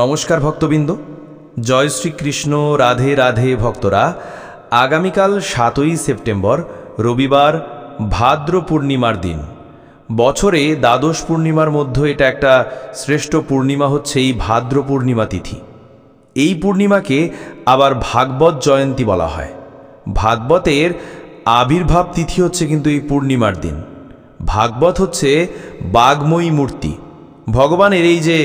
নমস্কার ভক্তবৃন্দ, জয় শ্রীকৃষ্ণ। রাধে রাধে ভক্তরা। আগামীকাল 7ই সেপ্টেম্বর রবিবার, ভাদ্র পূর্ণিমার দিন। বছরে দ্বাদশ পূর্ণিমার মধ্যে এটা একটা শ্রেষ্ঠ পূর্ণিমা হচ্ছে এই ভাদ্র পূর্ণিমা তিথি। এই পূর্ণিমাকে আবার ভাগবত জয়ন্তী বলা হয়। ভাগবতের আবির্ভাব তিথি হচ্ছে কিন্তু এই পূর্ণিমার দিন। ভাগবত হচ্ছে বাগময়ী মূর্তি ভগবানের। এই যে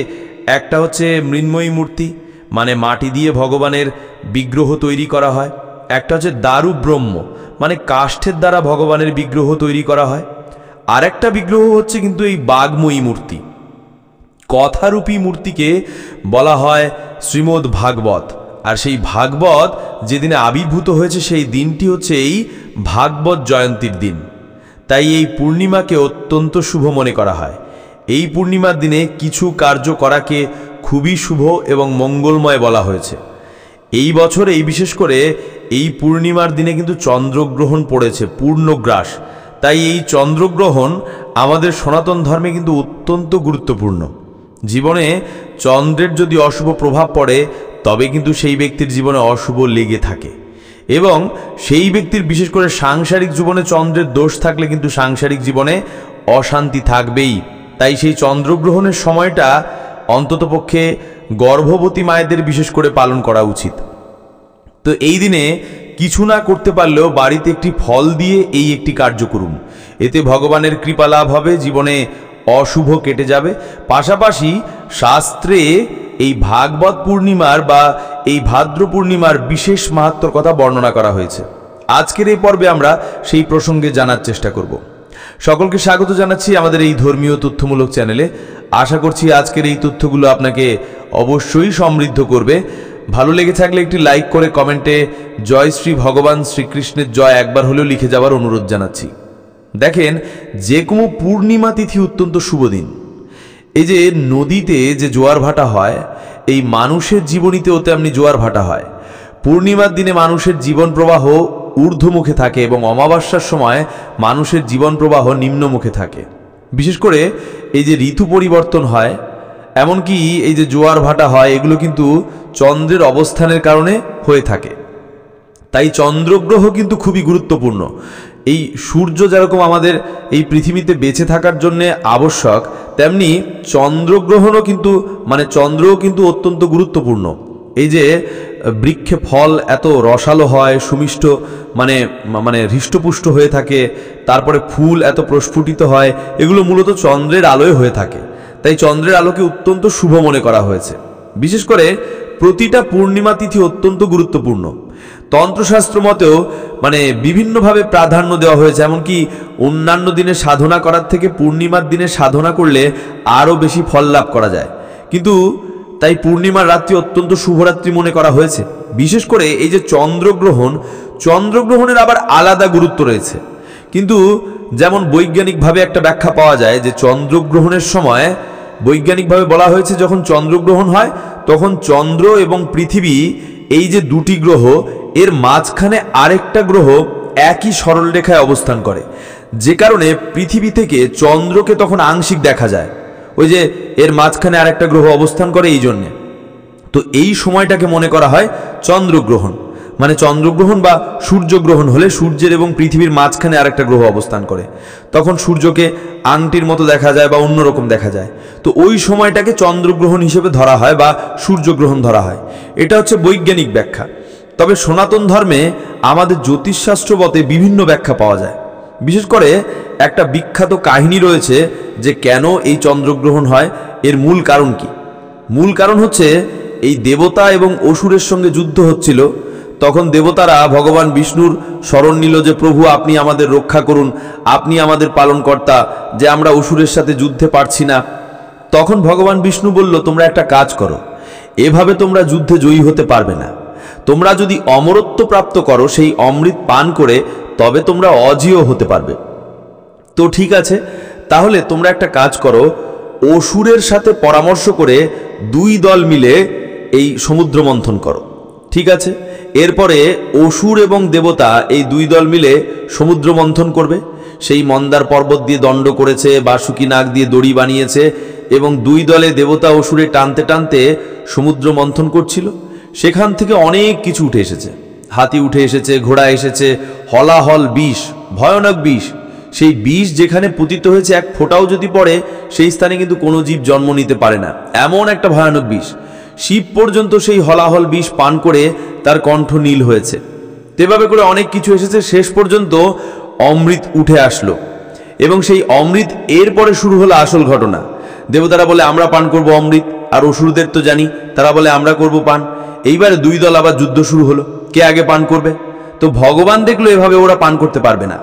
একটা হচ্ছে মৃন্ময়ী মূর্তি, মানে মাটি দিয়ে ভগবানের বিগ্রহ তৈরি করা হয়। একটা হচ্ছে দারু ব্রহ্ম, মানে কাষ্ঠের দ্বারা ভগবানের বিগ্রহ তৈরি করা হয়। আর একটা বিগ্রহ হচ্ছে কিন্তু এই বাগময়ী মূর্তি। কথারূপী মূর্তিকে বলা হয় শ্রীমদ্ ভাগবত। আর সেই ভাগবত যেদিনে আবির্ভূত হয়েছে সেই দিনটি হচ্ছে এই ভাগবত জয়ন্তীর দিন। তাই এই পূর্ণিমাকে অত্যন্ত শুভ মনে করা হয়। এই পূর্ণিমার দিনে কিছু কার্য করাকে খুবই শুভ এবং মঙ্গলময় বলা হয়েছে। এই বছর এই বিশেষ করে এই পূর্ণিমার দিনে কিন্তু চন্দ্রগ্রহণ পড়েছে, পূর্ণগ্রাস। তাই এই চন্দ্রগ্রহণ আমাদের সনাতন ধর্মে কিন্তু অত্যন্ত গুরুত্বপূর্ণ। জীবনে চন্দ্রের যদি অশুভ প্রভাব পড়ে তবে কিন্তু সেই ব্যক্তির জীবনে অশুভ লেগে থাকে, এবং সেই ব্যক্তির বিশেষ করে সাংসারিক জীবনে চন্দ্রের দোষ থাকলে কিন্তু সাংসারিক জীবনে অশান্তি থাকবেই। তাই সেই চন্দ্রগ্রহণের সময়টা অন্ততপক্ষে গর্ভবতী মায়েদের বিশেষ করে পালন করা উচিত। তো এই দিনে কিছু না করতে পারলেও বাড়িতে একটি ফল দিয়ে এই একটি কার্য করুন। এতে ভগবানের কৃপা লাভ হবে, জীবনে অশুভ কেটে যাবে। পাশাপাশি শাস্ত্রে এই ভাগবত পূর্ণিমার বা এই ভাদ্র পূর্ণিমার বিশেষ মাহাত্ম্যর কথা বর্ণনা করা হয়েছে। আজকের এই পর্বে আমরা সেই প্রসঙ্গে জানার চেষ্টা করব। সকলকে স্বাগত জানাচ্ছি আমাদের এই ধর্মীয় তথ্যমূলক চ্যানেলে। আশা করছি আজকের এই তথ্যগুলো আপনাকে অবশ্যই সমৃদ্ধ করবে। ভালো লেগে থাকলে একটি লাইক করে কমেন্টে জয় শ্রী ভগবান শ্রীকৃষ্ণের জয় একবার হলেও লিখে যাওয়ার অনুরোধ জানাচ্ছি। দেখেন, যে কোনো পূর্ণিমা তিথি অত্যন্ত শুভ দিন। এই যে নদীতে যে জোয়ার ভাটা হয়, এই মানুষের জীবনীতেও তেমনি জোয়ার ভাটা হয়। পূর্ণিমার দিনে মানুষের জীবন প্রবাহ ঊর্ধ্বমুখে থাকে এবং অমাবস্যার সময় মানুষের জীবন প্রবাহ নিম্নমুখে থাকে। বিশেষ করে এই যে ঋতু পরিবর্তন হয়, এমনকি এই যে জোয়ার ভাটা হয়, এগুলো কিন্তু চন্দ্রের অবস্থানের কারণে হয়ে থাকে। তাই চন্দ্রগ্রহ কিন্তু খুবই গুরুত্বপূর্ণ। এই সূর্য যেরকম আমাদের এই পৃথিবীতে বেঁচে থাকার জন্য আবশ্যক, তেমনি চন্দ্রগ্রহণও কিন্তু চন্দ্রও কিন্তু অত্যন্ত গুরুত্বপূর্ণ। এই যে বৃক্ষে ফল এত রসালো হয়, সুমিষ্ট হৃষ্টপুষ্ট হয়ে থাকে, তারপরে ফুল এত প্রস্ফুটিত হয়, এগুলো মূলত চন্দ্রের আলোয় হয়ে থাকে। তাই চন্দ্রের আলোকে অত্যন্ত শুভ মনে করা হয়েছে। বিশেষ করে প্রতিটা পূর্ণিমা তিথি অত্যন্ত গুরুত্বপূর্ণ। তন্ত্রশাস্ত্র মতেও বিভিন্নভাবে প্রাধান্য দেওয়া হয়েছে। এমনকি অন্যান্য দিনে সাধনা করার থেকে পূর্ণিমার দিনে সাধনা করলে আরও বেশি ফল লাভ করা যায়। কিন্তু তাই পূর্ণিমার রাত্রি অত্যন্ত শুভরাত্রি মনে করা হয়েছে। বিশেষ করে এই যে চন্দ্রগ্রহণের আবার আলাদা গুরুত্ব রয়েছে। কিন্তু যেমন বৈজ্ঞানিকভাবে একটা ব্যাখ্যা পাওয়া যায় যে চন্দ্রগ্রহণের সময় বৈজ্ঞানিকভাবে বলা হয়েছে, যখন চন্দ্রগ্রহণ হয় তখন চন্দ্র এবং পৃথিবী, এই যে দুটি গ্রহ, এর মাঝখানে আরেকটা গ্রহ একই সরলরেখায় অবস্থান করে, যে কারণে পৃথিবী থেকে চন্দ্রকে তখন আংশিক দেখা যায়। ওই যে এর মাঝখানে আরেকটা গ্রহ অবস্থান করে, এই জন্যে। তো এই সময়টাকে মনে করা হয় চন্দ্রগ্রহণ। চন্দ্রগ্রহণ বা সূর্যগ্রহণ হলে সূর্যের এবং পৃথিবীর মাঝখানে আরেকটা গ্রহ অবস্থান করে, তখন সূর্যকে আংটির মতো দেখা যায় বা অন্যরকম দেখা যায়। তো ওই সময়টাকে চন্দ্রগ্রহণ হিসেবে ধরা হয় বা সূর্যগ্রহণ ধরা হয়। এটা হচ্ছে বৈজ্ঞানিক ব্যাখ্যা। তবে সনাতন ধর্মে আমাদের জ্যোতিষশাস্ত্র মতে বিভিন্ন ব্যাখ্যা পাওয়া যায়। বিশেষ করে একটা বিখ্যাত কাহিনী রয়েছে যে কেন এই চন্দ্রগ্রহণ হয়। এর মূল কারণ কি? মূল কারণ হচ্ছে এই দেবতা এবং অসুরের সঙ্গে যুদ্ধ হচ্ছিল। তখন দেবতারা ভগবান বিষ্ণুর শরণ নিল যে প্রভু, আপনি আমাদের রক্ষা করুন, আপনি আমাদের পালনকর্তা, যে আমরা অসুরের সাথে যুদ্ধে পারছি না। তখন ভগবান বিষ্ণু বলল, তোমরা একটা কাজ করো, এভাবে তোমরা যুদ্ধে জয়ী হতে পারবে না। তোমরা যদি অমরত্ব প্রাপ্ত করো, সেই অমৃত পান করে, তবে তোমরা অজেয় হতে পারবে। তো ঠিক আছে, তাহলে তোমরা একটা কাজ করো, অসুরের সাথে পরামর্শ করে দুই দল মিলে এই সমুদ্র মন্থন করো। ঠিক আছে, এরপরে অসুর এবং দেবতা এই দুই দল মিলে সমুদ্র মন্থন করবে। সেই মন্দার পর্বত দিয়ে দণ্ড করেছে, বাসুকি নাগ দিয়ে দড়ি বানিয়েছে, এবং দুই দলে দেবতা অসুরে টানতে টানতে সমুদ্র মন্থন করছিল, সেখান থেকে অনেক কিছু উঠে এসেছে। হাতি উঠে এসেছে, ঘোড়া এসেছে, হলাহল বিষ, ভয়ানক বিষ। সেই বিষ যেখানে পতিত হয়েছে এক ফোঁটাও যদি পড়ে সেই স্থানে কিন্তু কোনো জীব জন্ম নিতে পারে না, এমন একটা ভয়ানক বিষ। শিব পর্যন্ত সেই হলাহল বিষ পান করে তার কণ্ঠ নীল হয়েছে। এভাবে করে অনেক কিছু এসেছে, শেষ পর্যন্ত অমৃত উঠে আসলো এবং সেই অমৃত এরপরে শুরু হলো আসল ঘটনা। দেবতারা বলে আমরা পান করব অমৃত, আর অসুরদের তো জানি তারা বলে আমরা করব পান। এইবারে দুই দল আবার যুদ্ধ শুরু হলো, কে আগে পান করবে। তো ভগবান দেখলো এভাবে ওরা পান করতে পারবে না,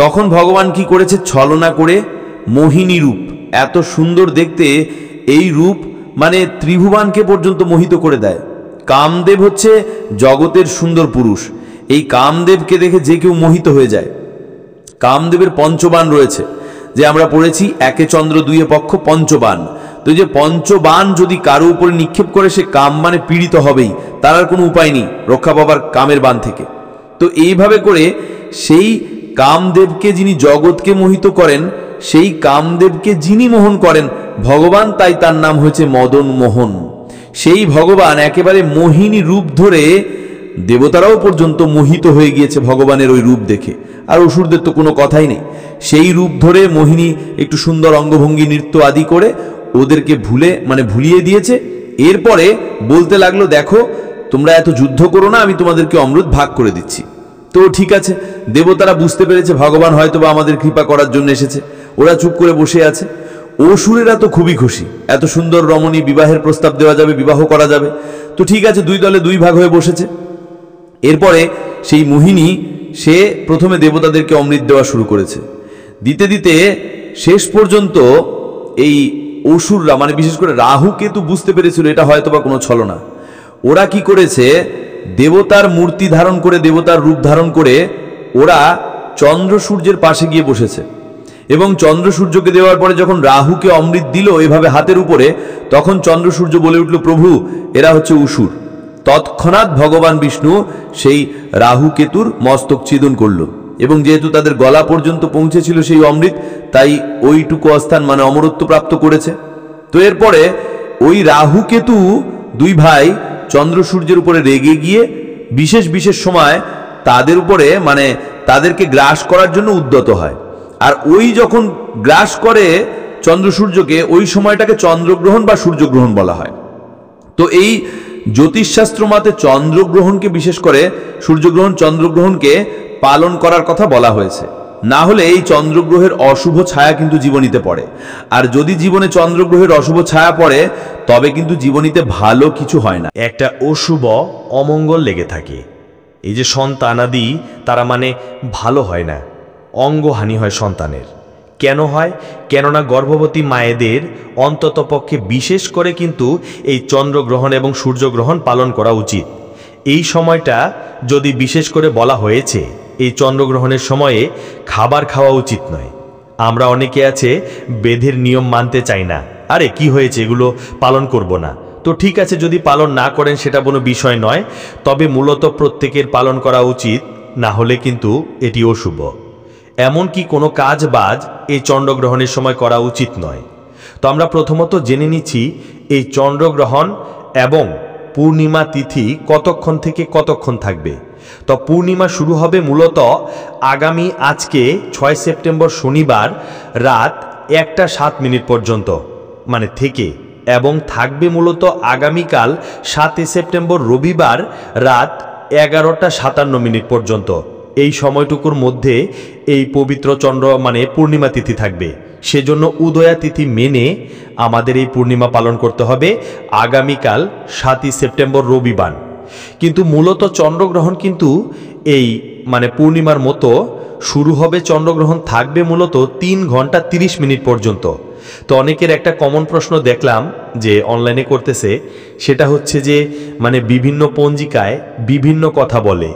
তখন ভগবান কি করেছে, ছলনা করে মোহিনী রূপ, এত সুন্দর দেখতে এই রূপ মানে ত্রিভুবানকে পর্যন্ত মোহিত করে দেয়। কামদেব হচ্ছে জগতের সুন্দর পুরুষ, এই কামদেবকে দেখে যে কেউ মোহিত হয়ে যায়। কামদেবের পঞ্চবান রয়েছে, যে আমরা পড়েছি একে চন্দ্র দুইয়ে পক্ষ পঞ্চবান। তো যে পঞ্চবান যদি কারো উপরে নিক্ষেপ করে সে কাম মানে পীড়িত হবেই, তার আর কোনো উপায় নেই রক্ষা পাবার কামের বান থেকে। তো এইভাবে করে সেই কামদেবকে যিনি জগৎকে মোহিত করেন, সেই কামদেবকে যিনি মোহন করেন ভগবান, তাই তার নাম হয়েছে মদন মোহন। সেই ভগবান একেবারে মোহিনী রূপ ধরে দেবতারাও পর্যন্ত মোহিত হয়ে গিয়েছে ভগবানের ওই রূপ দেখে, আর অসুরদের তো কোনো কথাই নেই। সেই রূপ ধরে মোহিনী একটু সুন্দর অঙ্গভঙ্গি নৃত্য আদি করে ওদেরকে ভুলিয়ে দিয়েছে। এরপরে বলতে লাগলো, দেখো তোমরা এত যুদ্ধ করো না, আমি তোমাদেরকে অমৃত ভাগ করে দিচ্ছি। তো ঠিক আছে, দেবতারা বুঝতে পেরেছে ভগবান হয়তোবা আমাদের কৃপা করার জন্য এসেছে, ওরা চুপ করে বসে আছে। অসুরেরা তো খুবই খুশি, এত সুন্দর রমণী, বিবাহের প্রস্তাব দেওয়া যাবে, বিবাহ করা যাবে। তো ঠিক আছে, দুই দলে দুই ভাগ হয়ে বসেছে। এরপরে সেই মোহিনী সে প্রথমে দেবতাদেরকে অমৃত দেওয়া শুরু করেছে। দিতে দিতে শেষ পর্যন্ত এই অসুররা মানে বিশেষ করে রাহু কেতু বুঝতে পেরেছিল এটা হয়তোবা কোনো ছলনা। ওরা কি করেছে, দেবতার মূর্তি ধারণ করে, দেবতার রূপ ধারণ করে ওরা চন্দ্র সূর্যের পাশে গিয়ে বসেছে এবং চন্দ্র সূর্যকে দেওয়ার পরে যখন রাহুকে অমৃত দিল এভাবে হাতের উপরে, তখন চন্দ্র সূর্য বলে উঠল, প্রভু এরা হচ্ছে অসুর। তৎক্ষণাৎ ভগবান বিষ্ণু সেই রাহু কেতুর মস্তক ছেদন করল এবং যেহেতু তাদের গলা পর্যন্ত পৌঁছেছিল সেই অমৃত, তাই ওইটুকু অস্থান মানে অমরত্ব প্রাপ্ত করেছে। তো এরপরে ওই রাহু কেতু দুই ভাই চন্দ্র সূর্যের উপরে রেগে গিয়ে বিশেষ বিশেষ সময় তাদের উপরে মানে তাদেরকে গ্রাস করার জন্য উদ্যত হয়। আর ওই যখন গ্রাস করে চন্দ্র সূর্যকে, ওই সময়টাকে চন্দ্রগ্রহণ বা সূর্যগ্রহণ বলা হয়। তো এই জ্যোতিষশাস্ত্র মতে চন্দ্রগ্রহণকে বিশেষ করে সূর্যগ্রহণ চন্দ্রগ্রহণকে পালন করার কথা বলা হয়েছে। না হলে এই চন্দ্রগ্রহের অশুভ ছায়া কিন্তু জীবনীতে পড়ে, আর যদি জীবনে চন্দ্রগ্রহের অশুভ ছায়া পড়ে তবে কিন্তু জীবনীতে ভালো কিছু হয় না, একটা অশুভ অমঙ্গল লেগে থাকে। এই যে সন্তানাদি তারা মানে ভালো হয় না, অঙ্গহানি হয় সন্তানের। কেন হয়? কেননা গর্ভবতী মায়েদের অন্ততপক্ষে বিশেষ করে কিন্তু এই চন্দ্রগ্রহণ এবং সূর্যগ্রহণ পালন করা উচিত। এই সময়টা যদি বিশেষ করে বলা হয়েছে এই চন্দ্রগ্রহণের সময়ে খাবার খাওয়া উচিত নয়। আমরা অনেকে আছে বেদের নিয়ম মানতে চাই না, আরে কি হয়েছে এগুলো পালন করব না। তো ঠিক আছে, যদি পালন না করেন সেটা কোনো বিষয় নয়, তবে মূলত প্রত্যেকের পালন করা উচিত, না হলে কিন্তু এটি অশুভ। এমনকি কোনো কাজ বাজ এই চন্দ্রগ্রহণের সময় করা উচিত নয়। তো আমরা প্রথমত জেনে নিচ্ছি এই চন্দ্রগ্রহণ এবং পূর্ণিমা তিথি কতক্ষণ থেকে কতক্ষণ থাকবে। তো পূর্ণিমা শুরু হবে মূলত আগামী আজকে 6 সেপ্টেম্বর শনিবার রাত 1:07 পর্যন্ত মানে থেকে, এবং থাকবে মূলত আগামীকাল 7 সেপ্টেম্বর রবিবার রাত 11:57 পর্যন্ত। এই সময়টুকুর মধ্যে এই পবিত্র চন্দ্র মানে পূর্ণিমা তিথি থাকবে। সেজন্য উদয়া তিথি মেনে আমাদের এই পূর্ণিমা পালন করতে হবে আগামীকাল 7 সেপ্টেম্বর রবিবার। কিন্তু মূলত চন্দ্রগ্রহণ কিন্তু এই মানে পূর্ণিমার মতো শুরু হবে, চন্দ্রগ্রহণ থাকবে মূলত 3 ঘন্টা 30 মিনিট পর্যন্ত। তো অনেকের একটা কমন প্রশ্ন দেখলাম যে অনলাইনে করতেছে, সেটা হচ্ছে যে মানে বিভিন্ন পঞ্জিকায় বিভিন্ন কথা বলে,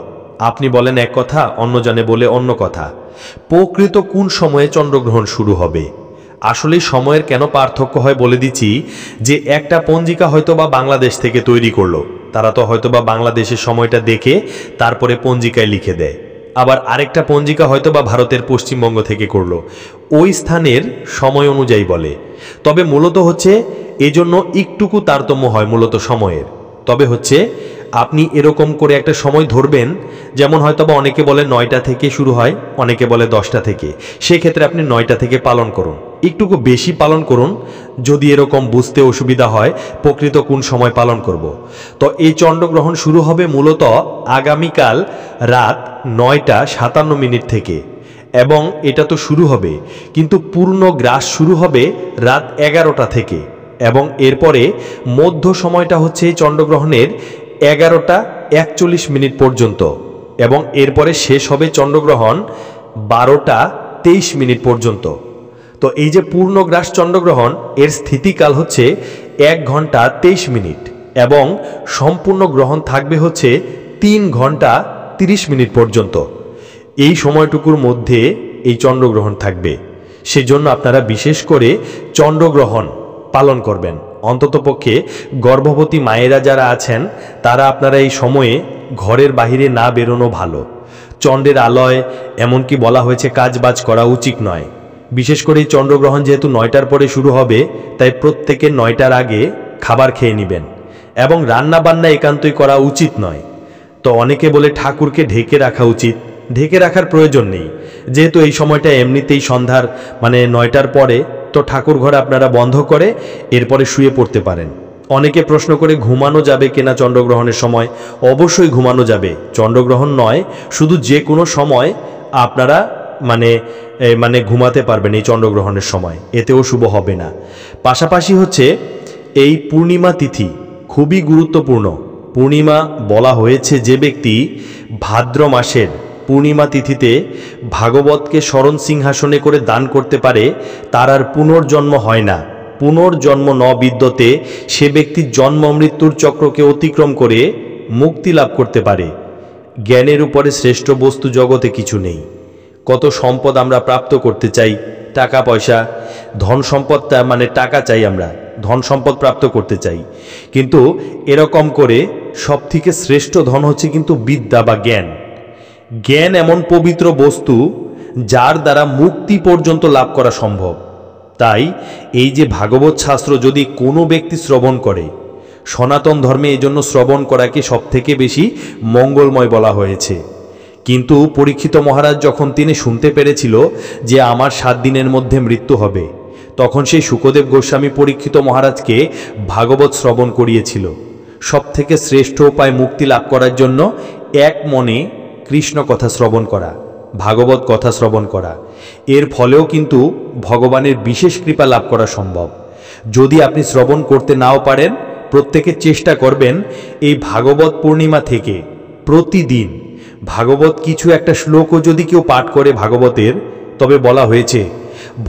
আপনি বলেন এক কথা, অন্য জনে বলে অন্য কথা। প্রকৃত কোন সময়ে চন্দ্রগ্রহণ শুরু হবে? আসলে সময়ের কেন পার্থক্য হয় বলে দিচ্ছি। যে একটা পঞ্জিকা হয়তোবা বাংলাদেশ থেকে তৈরি করলো, তারা তো হয়তোবা বাংলাদেশের সময়টা দেখে তারপরে পঞ্জিকায় লিখে দেয়। আবার আরেকটা পঞ্জিকা হয়তোবা ভারতের পশ্চিমবঙ্গ থেকে করলো, ওই স্থানের সময় অনুযায়ী বলে। তবে মূলত হচ্ছে এজন্য একটুকু তারতম্য হয় মূলত সময়ের। তবে হচ্ছে আপনি এরকম করে একটা সময় ধরবেন, যেমন হয়তোবা অনেকে বলে 9টা থেকে শুরু হয়, অনেকে বলে 10টা থেকে, সেক্ষেত্রে আপনি 9টা থেকে পালন করুন, একটুকু বেশি পালন করুন যদি এরকম বুঝতে অসুবিধা হয় প্রকৃত কোন সময় পালন করব। তো এই চন্দ্রগ্রহণ শুরু হবে মূলত আগামীকাল রাত 9:57 থেকে, এবং এটা তো শুরু হবে, কিন্তু পূর্ণ গ্রাস শুরু হবে রাত 11টা থেকে, এবং এরপরে মধ্য সময়টা হচ্ছে এই চন্দ্রগ্রহণের 11:41 পর্যন্ত, এবং এরপরে শেষ হবে চন্দ্রগ্রহণ 12:23 পর্যন্ত। তো এই যে পূর্ণগ্রাস চন্দ্রগ্রহণ এর স্থিতিকাল হচ্ছে 1 ঘন্টা 23 মিনিট, এবং সম্পূর্ণ গ্রহণ থাকবে হচ্ছে 3 ঘন্টা 30 মিনিট পর্যন্ত। এই সময়টুকুর মধ্যে এই চন্দ্রগ্রহণ থাকবে, সেজন্য আপনারা বিশেষ করে চন্দ্রগ্রহণ পালন করবেন। অন্ততপক্ষে গর্ভবতী মায়েরা যারা আছেন তারা আপনারা এই সময়ে ঘরের বাইরে না বেরোনো ভালো। চন্দ্রের আলোয় এমনকি বলা হয়েছে কাজবাজ করা উচিত নয়। বিশেষ করে এই চন্দ্রগ্রহণ যেহেতু 9টার পরে শুরু হবে, তাই প্রত্যেকে 9টার আগে খাবার খেয়ে নেবেন, এবং রান্না বান্না একান্তই করা উচিত নয়। তো অনেকে বলে ঠাকুরকে ঢেকে রাখা উচিত, ঢেকে রাখার প্রয়োজন নেই, যেহেতু এই সময়টা এমনিতেই সন্ধ্যার 9টার পরে, তো ঠাকুর ঘর আপনারা বন্ধ করে এরপরে শুয়ে পড়তে পারেন। অনেকে প্রশ্ন করে ঘুমানো যাবে কিনা চন্দ্রগ্রহণের সময়। অবশ্যই ঘুমানো যাবে, চন্দ্রগ্রহণ নয়, শুধু যে কোনো সময় আপনারা মানে ঘুমাতে পারবেন এই চন্দ্রগ্রহণের সময়, এতেও শুভ হবে না। পাশাপাশি হচ্ছে এই পূর্ণিমা তিথি খুবই গুরুত্বপূর্ণ। পূর্ণিমা বলা হয়েছে যে ব্যক্তি ভাদ্র মাসের পূর্ণিমা তিথিতে ভাগবতকে স্মরণ সিংহাসনে করে দান করতে পারে, তার আর পুনর্জন্ম হয় না। পুনর্জন্ম ন বিদ্যতে, সে ব্যক্তি জন্ম মৃত্যুর চক্রকে অতিক্রম করে মুক্তি লাভ করতে পারে। জ্ঞানের উপরে শ্রেষ্ঠ বস্তু জগতে কিছু নেই। কত সম্পদ আমরা প্রাপ্ত করতে চাই, টাকা পয়সা, ধন সম্পদ, টাকা চাই, আমরা ধন সম্পদ প্রাপ্ত করতে চাই, কিন্তু এরকম করে সবথেকে শ্রেষ্ঠ ধন হচ্ছে কিন্তু বিদ্যা বা জ্ঞান। জ্ঞান এমন পবিত্র বস্তু যার দ্বারা মুক্তি পর্যন্ত লাভ করা সম্ভব। তাই এই যে ভাগবত শাস্ত্র যদি কোনো ব্যক্তি শ্রবণ করে, সনাতন ধর্মে এই জন্য শ্রবণ করাকে সবথেকে বেশি মঙ্গলময় বলা হয়েছে। কিন্তু পরীক্ষিত মহারাজ যখন তিনি শুনতে পেরেছিল যে আমার 7 দিনের মধ্যে মৃত্যু হবে, তখন সেই শুকদেব গোস্বামী পরীক্ষিত মহারাজকে ভাগবত শ্রবণ করিয়েছিল। সবথেকে শ্রেষ্ঠ উপায় মুক্তি লাভ করার জন্য এক মনে কৃষ্ণ কথা শ্রবণ করা, ভাগবত কথা শ্রবণ করা। এর ফলেও কিন্তু ভগবানের বিশেষ কৃপা লাভ করা সম্ভব। যদি আপনি শ্রবণ করতে নাও পারেন, প্রত্যেকে চেষ্টা করবেন এই ভাগবত পূর্ণিমা থেকে প্রতিদিন ভাগবত কিছু একটা শ্লোকও যদি কেউ পাঠ করে ভাগবতের, তবে বলা হয়েছে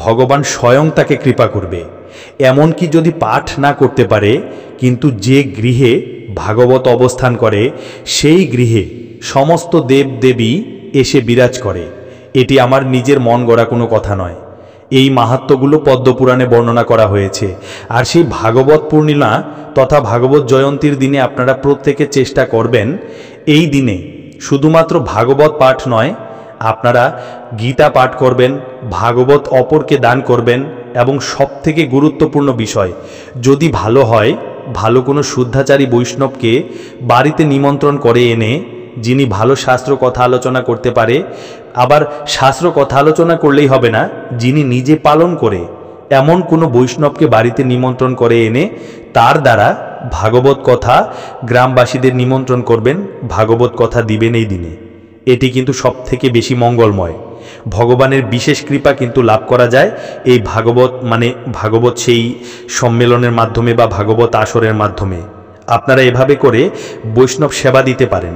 ভগবান স্বয়ং তাকে কৃপা করবে। এমনকি যদি পাঠ না করতে পারে, কিন্তু যে গৃহে ভাগবত অবস্থান করে সেই গৃহে সমস্ত দেব দেবী এসে বিরাজ করে। এটি আমার নিজের মন গড়া কোনো কথা নয়, এই মাহাত্ম্যগুলো পদ্মপুরাণে বর্ণনা করা হয়েছে। আর সেই ভাগবত পূর্ণিমা তথা ভাগবত জয়ন্তীর দিনে আপনারা প্রত্যেকে চেষ্টা করবেন এই দিনে শুধুমাত্র ভাগবত পাঠ নয়, আপনারা গীতা পাঠ করবেন, ভাগবত অপরকে দান করবেন, এবং সবথেকে গুরুত্বপূর্ণ বিষয়, যদি ভালো হয় ভালো কোনো শুদ্ধাচারী বৈষ্ণবকে বাড়িতে নিমন্ত্রণ করে এনে, যিনি ভালো শাস্ত্র কথা আলোচনা করতে পারে, আবার শাস্ত্র কথা আলোচনা করলেই হবে না, যিনি নিজে পালন করে এমন কোনো বৈষ্ণবকে বাড়িতে নিমন্ত্রণ করে এনে তার দ্বারা ভাগবত কথা গ্রামবাসীদের নিমন্ত্রণ করবেন, ভাগবত কথা দিবেন এই দিনে। এটি কিন্তু সবথেকে বেশি মঙ্গলময়। ভগবানের বিশেষ কৃপা কিন্তু লাভ করা যায় এই ভাগবত সেই সম্মেলনের মাধ্যমে বা ভাগবত আসরের মাধ্যমে। আপনারা এভাবে করে বৈষ্ণব সেবা দিতে পারেন,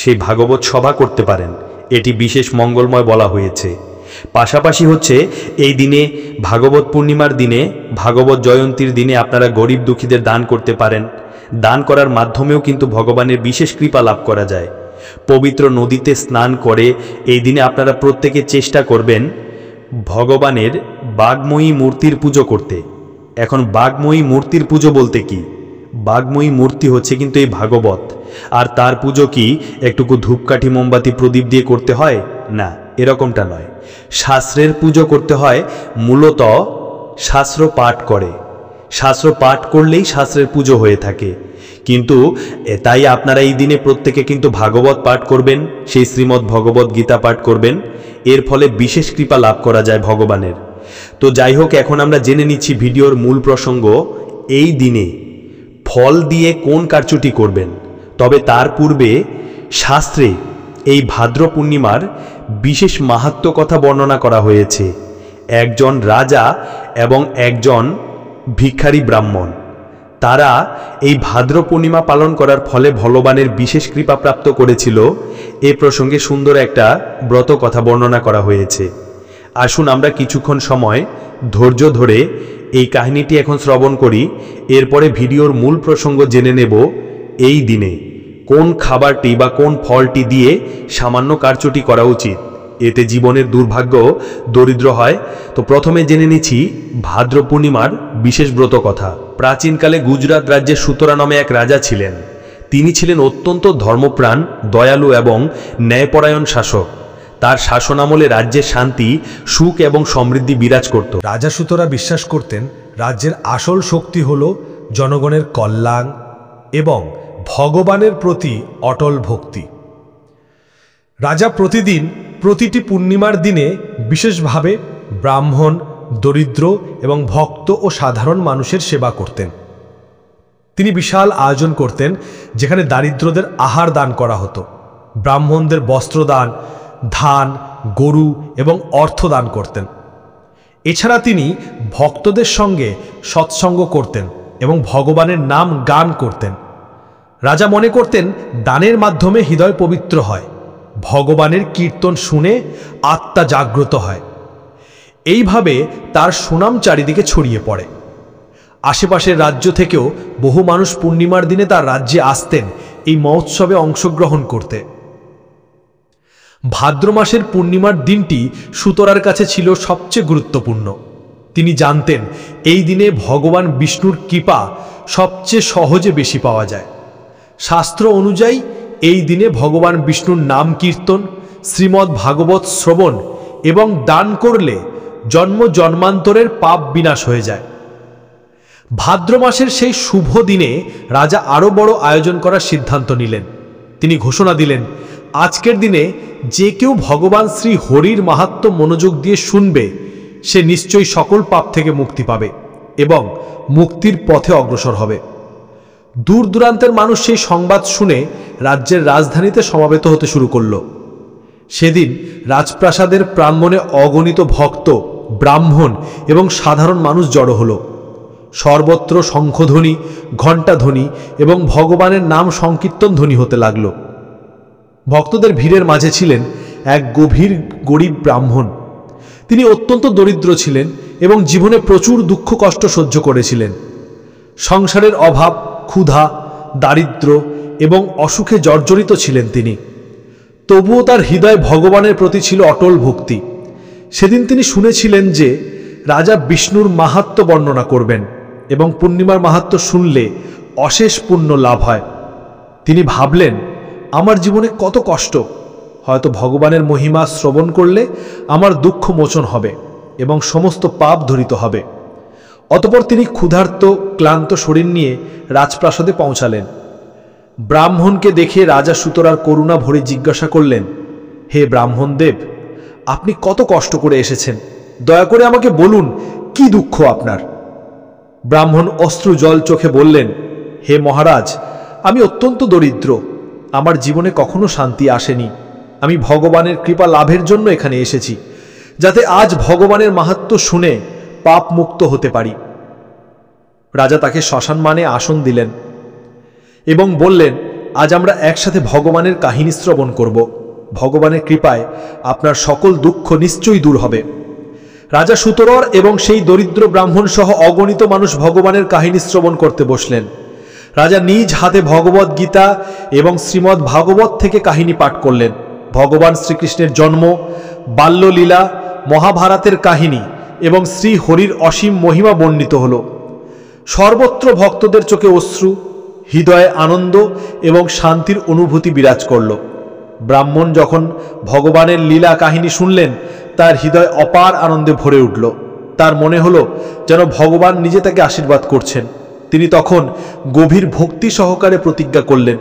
সেই ভাগবত সভা করতে পারেন, এটি বিশেষ মঙ্গলময় বলা হয়েছে। পাশাপাশি হচ্ছে এই দিনে ভাগবত পূর্ণিমার দিনে, ভাগবত জয়ন্তীর দিনে আপনারা গরিব দুঃখীদের দান করতে পারেন। দান করার মাধ্যমেও কিন্তু ভগবানের বিশেষ কৃপা লাভ করা যায়। পবিত্র নদীতে স্নান করে এই দিনে আপনারা প্রত্যেকে চেষ্টা করবেন ভগবানের বাগময়ী মূর্তির পুজো করতে। এখন বাগময়ী মূর্তির পুজো বলতে কি? বাগময়ী মূর্তি হচ্ছে কিন্তু এই ভাগবত। আর তার পুজো কি একটুকু ধূপকাঠি মোমবাতি প্রদীপ দিয়ে করতে হয়? না, এরকমটা নয়। শাস্ত্রের পুজো করতে হয়, মূলত শাস্ত্র পাঠ করে শাস্ত্র পাঠ করলেই শাস্ত্রের পুজো হয়ে থাকে। কিন্তু তাই আপনারা এই দিনে প্রত্যেকে কিন্তু ভাগবত পাঠ করবেন, সেই শ্রীমদ্ ভগবত গীতা পাঠ করবেন। এর ফলে বিশেষ কৃপা লাভ করা যায় ভগবানের। তো যাই হোক, এখন আমরা জেনে নিচ্ছি ভিডিওর মূল প্রসঙ্গ। এই দিনে ফল দিয়ে কোন কার্যটি করবেন। তবে তার পূর্বে শাস্ত্রে এই ভাদ্র পূর্ণিমার বিশেষ মাহাত্ম্য কথা বর্ণনা করা হয়েছে। একজন রাজা এবং একজন ভিখারি ব্রাহ্মণ, তারা এই ভাদ্র পূর্ণিমা পালন করার ফলে ভগবানের বিশেষ কৃপা প্রাপ্ত করেছিল। এ প্রসঙ্গে সুন্দর একটা ব্রত কথা বর্ণনা করা হয়েছে। আসুন আমরা কিছুক্ষণ সময় ধৈর্য ধরে এই কাহিনীটি এখন শ্রবণ করি। এরপরে ভিডিওর মূল প্রসঙ্গ জেনে নেব। এই দিনে কোন খাবারটি বা কোন ফলটি দিয়ে সামান্য কার্যটি করা উচিত, এতে জীবনের দুর্ভাগ্য দরিদ্র হয়। তো প্রথমে জেনে নিচ্ছি ভাদ্র পূর্ণিমার বিশেষ ব্রত কথা। প্রাচীনকালে গুজরাট রাজ্যে সুতরা নামে এক রাজা ছিলেন। তিনি ছিলেন অত্যন্ত ধর্মপ্রাণ, দয়ালু এবং ন্যায়পরায়ণ শাসক। তার শাসনামলে রাজ্যের শান্তি, সুখ এবং সমৃদ্ধি বিরাজ করত। রাজা সুতরা বিশ্বাস করতেন রাজ্যের আসল শক্তি হল জনগণের কল্যাণ এবং ভগবানের প্রতি অটল ভক্তি। রাজা প্রতিদিন প্রতিটি পূর্ণিমার দিনে বিশেষভাবে ব্রাহ্মণ, দরিদ্র এবং ভক্ত ও সাধারণ মানুষের সেবা করতেন। তিনি বিশাল আয়োজন করতেন, যেখানে দারিদ্রদের আহার দান করা হতো, ব্রাহ্মণদের বস্ত্রদান, ধান, গরু এবং অর্থ দান করতেন। এছাড়া তিনি ভক্তদের সঙ্গে সৎসঙ্গ করতেন এবং ভগবানের নাম গান করতেন। রাজা মনে করতেন দানের মাধ্যমে হৃদয় পবিত্র হয়, ভগবানের কীর্তন শুনে আত্মা জাগ্রত হয়। এইভাবে তার সুনাম চারিদিকে ছড়িয়ে পড়ে। আশেপাশের রাজ্য থেকেও বহু মানুষ পূর্ণিমার দিনে তার রাজ্যে আসতেন এই মহোৎসবে অংশগ্রহণ করতে। ভাদ্র মাসের পূর্ণিমার দিনটি সুতরার কাছে ছিল সবচেয়ে গুরুত্বপূর্ণ। তিনি জানতেন এই দিনে ভগবান বিষ্ণুর কৃপা সবচেয়ে সহজে বেশি পাওয়া যায়। শাস্ত্র অনুযায়ী এই দিনে ভগবান বিষ্ণুর নাম কীর্তন, শ্রীমদ্ ভাগবত শ্রবণ এবং দান করলে জন্ম জন্মান্তরের পাপ বিনাশ হয়ে যায়। ভাদ্র মাসের সেই শুভ দিনে রাজা আরও বড় আয়োজন করার সিদ্ধান্ত নিলেন। তিনি ঘোষণা দিলেন, আজকের দিনে যে কেউ ভগবান শ্রী হরির মাহাত্ম্য মনোযোগ দিয়ে শুনবে, সে নিশ্চয়ই সকল পাপ থেকে মুক্তি পাবে এবং মুক্তির পথে অগ্রসর হবে। দূর দূরান্তের মানুষ সেই সংবাদ শুনে রাজ্যের রাজধানীতে সমবেত হতে শুরু করল। সেদিন রাজপ্রাসাদের প্রাঙ্গণে অগণিত ভক্ত, ব্রাহ্মণ এবং সাধারণ মানুষ জড়ো হল। সর্বত্র শঙ্খধ্বনি, ঘণ্টাধ্বনি এবং ভগবানের নাম সংকীর্তন ধ্বনি হতে লাগল। ভক্তদের ভিড়ের মাঝে ছিলেন এক গরিব ব্রাহ্মণ। তিনি অত্যন্ত দরিদ্র ছিলেন এবং জীবনে প্রচুর দুঃখ কষ্ট সহ্য করেছিলেন। সংসারের অভাব, ক্ষুধা, দারিদ্র্য এবং অসুখে জর্জরিত ছিলেন তিনি। তবুও তার হৃদয় ভগবানের প্রতি ছিল অটল ভক্তি। সেদিন তিনি শুনেছিলেন যে রাজা বিষ্ণুর মাহাত্ম্য বর্ণনা করবেন এবং পূর্ণিমার মাহাত্ম্য শুনলে অশেষ পুণ্য লাভ হয়। তিনি ভাবলেন, আমার জীবনে কত কষ্ট, হয়তো ভগবানের মহিমা শ্রবণ করলে আমার দুঃখ মোচন হবে এবং সমস্ত পাপ ধরিত হবে। অতঃপর তিনি ক্ষুধার্ত, ক্লান্ত শরীর নিয়ে রাজপ্রাসাদে পৌঁছালেন। ব্রাহ্মণকে দেখে রাজা সুতরার করুণা ভরে জিজ্ঞাসা করলেন, হে ব্রাহ্মণদেব, আপনি কত কষ্ট করে এসেছেন, দয়া করে আমাকে বলুন কি দুঃখ আপনার। ব্রাহ্মণ অশ্রু জল চোখে বললেন, হে মহারাজ, আমি অত্যন্ত দরিদ্র, আমার জীবনে কখনো শান্তি আসেনি। আমি ভগবানের কৃপা লাভের জন্য এখানে এসেছি, যাতে আজ ভগবানের মাহাত্ম্য শুনে পাপ মুক্ত হতে পারি। রাজা তাকে শ্মশান মানে আসন দিলেন এবং বললেন, আজ আমরা একসাথে ভগবানের কাহিনী শ্রবণ করব। ভগবানের কৃপায় আপনার সকল দুঃখ নিশ্চয়ই দূর হবে। রাজা সুতরর এবং সেই দরিদ্র ব্রাহ্মণ সহ অগণিত মানুষ ভগবানের কাহিনী শ্রবণ করতে বসলেন। রাজা নিজ হাতে ভগবত গীতা এবং শ্রীমদ্ ভাগবত থেকে কাহিনী পাঠ করলেন। ভগবান শ্রীকৃষ্ণের জন্ম, বাল্যলীলা, মহাভারতের কাহিনী এবং শ্রী হরির অসীম মহিমা বর্ণিত হল। সর্বত্র ভক্তদের চোখে অশ্রু, হৃদয়ে আনন্দ এবং শান্তির অনুভূতি বিরাজ করল। ব্রাহ্মণ যখন ভগবানের লীলা কাহিনী শুনলেন, তার হৃদয় অপার আনন্দে ভরে উঠল। তার মনে হলো যেন ভগবান নিজে তাকে আশীর্বাদ করছেন। তিনি তখন গভীর ভক্তি সহকারে প্রতিজ্ঞা করলেন,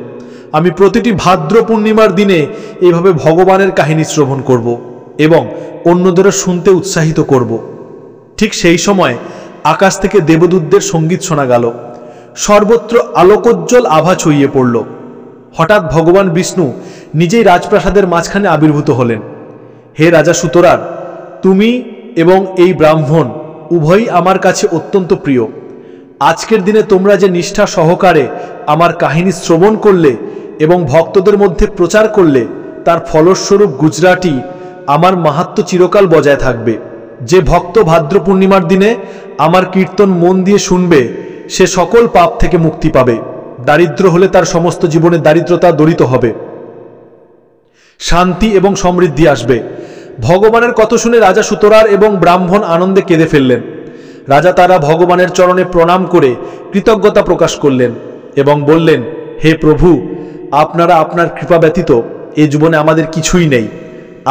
আমি প্রতিটি ভাদ্র পূর্ণিমার দিনে এইভাবে ভগবানের কাহিনী শ্রবণ করব এবং অন্যদেরও শুনতে উৎসাহিত করব। ঠিক সেই সময় আকাশ থেকে দেবদূতদের সঙ্গীত শোনা গেল। সর্বত্র আলোকোজ্জ্বল আভা ছড়িয়ে পড়ল। হঠাৎ ভগবান বিষ্ণু নিজেই রাজপ্রাসাদের মাঝখানে আবির্ভূত হলেন। হে রাজা সুতরার, তুমি এবং এই ব্রাহ্মণ উভয়ই আমার কাছে অত্যন্ত প্রিয়। আজকের দিনে তোমরা যে নিষ্ঠা সহকারে আমার কাহিনী শ্রবণ করলে এবং ভক্তদের মধ্যে প্রচার করলে, তার ফলস্বরূপ গুজরাটি আমার মাহাত্ম্য চিরকাল বজায় থাকবে। যে ভক্ত ভাদ্র পূর্ণিমার দিনে আমার কীর্তন মন দিয়ে শুনবে, সে সকল পাপ থেকে মুক্তি পাবে। দারিদ্র হলে তার সমস্ত জীবনে দারিদ্রতা দূরিত হবে, শান্তি এবং সমৃদ্ধি আসবে। ভগবানের কথা শুনে রাজা সুতরার এবং ব্রাহ্মণ আনন্দে কেঁদে ফেললেন। রাজা তারা ভগবানের চরণে প্রণাম করে কৃতজ্ঞতা প্রকাশ করলেন এবং বললেন, হে প্রভু, আপনারা আপনার কৃপা ব্যতীত এ জীবনে আমাদের কিছুই নেই।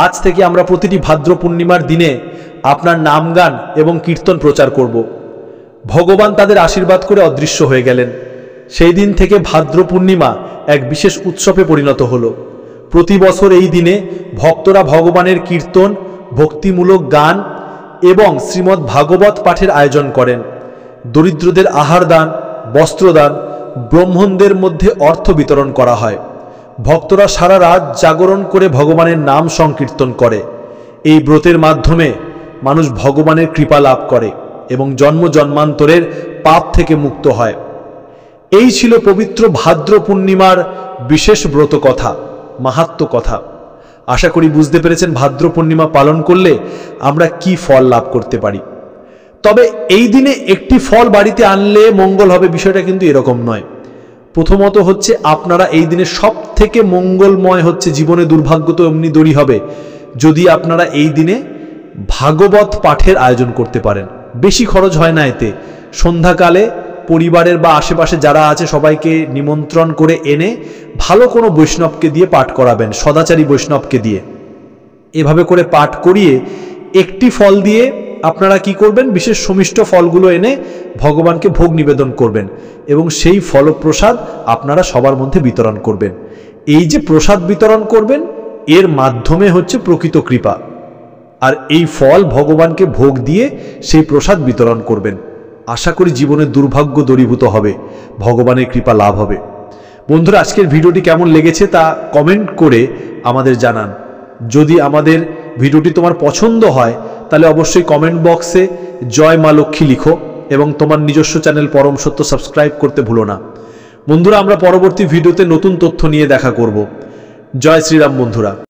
আজ থেকে আমরা প্রতিটি ভাদ্র পূর্ণিমার দিনে আপনার নামগান এবং কীর্তন প্রচার করব। ভগবান তাদের আশীর্বাদ করে অদৃশ্য হয়ে গেলেন। সেই দিন থেকে ভাদ্র পূর্ণিমা এক বিশেষ উৎসবে পরিণত হলো। প্রতি বছর এই দিনে ভক্তরা ভগবানের কীর্তন, ভক্তিমূলক গান এবং শ্রীমদ্ ভাগবত পাঠের আয়োজন করেন। দরিদ্রদের আহার দান, বস্ত্রদান, ব্রাহ্মণদের মধ্যে অর্থ বিতরণ করা হয়। ভক্তরা সারা রাত জাগরণ করে ভগবানের নাম সংকীর্তন করে। এই ব্রতের মাধ্যমে মানুষ ভগবানের কৃপা লাভ করে এবং জন্ম জন্মান্তরের পাপ থেকে মুক্ত হয়। এই ছিল পবিত্র ভাদ্র পূর্ণিমার বিশেষ ব্রত কথা, মাহাত্ম্য কথা। আশা করি বুঝতে পেরেছেন ভাদ্র পূর্ণিমা পালন করলে আমরা কি ফল লাভ করতে পারি। তবে এই দিনে একটি ফল বাড়িতে আনলে মঙ্গল হবে, বিষয়টা কিন্তু এরকম নয়। প্রথমত হচ্ছে, আপনারা এই দিনে সব থেকে মঙ্গলময় হচ্ছে, জীবনে দুর্ভাগ্য তো এমনি দূরই হবে যদি আপনারা এই দিনে ভাগবত পাঠের আয়োজন করতে পারেন। বেশি খরচ হয় না এতে। সন্ধ্যাকালে পরিবারের বা আশেপাশে যারা আছে সবাইকে নিমন্ত্রণ করে এনে ভালো কোনো বৈষ্ণবকে দিয়ে পাঠ করাবেন, সদাচারী বৈষ্ণবকে দিয়ে। এভাবে করে পাঠ করিয়ে একটি ফল দিয়ে আপনারা কি করবেন, বিশেষ সমিষ্ট ফলগুলো এনে ভগবানকে ভোগ নিবেদন করবেন এবং সেই ফলপ্রসাদ আপনারা সবার মধ্যে বিতরণ করবেন। এই যে প্রসাদ বিতরণ করবেন, এর মাধ্যমে হচ্ছে প্রকৃত কৃপা। আর এই ফল ভগবানকে ভোগ দিয়ে সেই প্রসাদ বিতরণ করবেন। আশা করি জীবনের দুর্ভাগ্য দূরীভূত হবে, ভগবানের কৃপা লাভ হবে। বন্ধুরা, আজকের ভিডিওটি কেমন লেগেছে তা কমেন্ট করে আমাদের জানান। যদি আমাদের ভিডিওটি তোমার পছন্দ হয় তাহলে অবশ্যই কমেন্ট বক্সে জয় মা লক্ষ্মী লিখো এবং তোমার নিজস্ব চ্যানেল পরম সত্য সাবস্ক্রাইব করতে ভুলো না। বন্ধুরা, আমরা পরবর্তী ভিডিওতে নতুন তথ্য নিয়ে দেখা করব। জয় শ্রীরাম বন্ধুরা।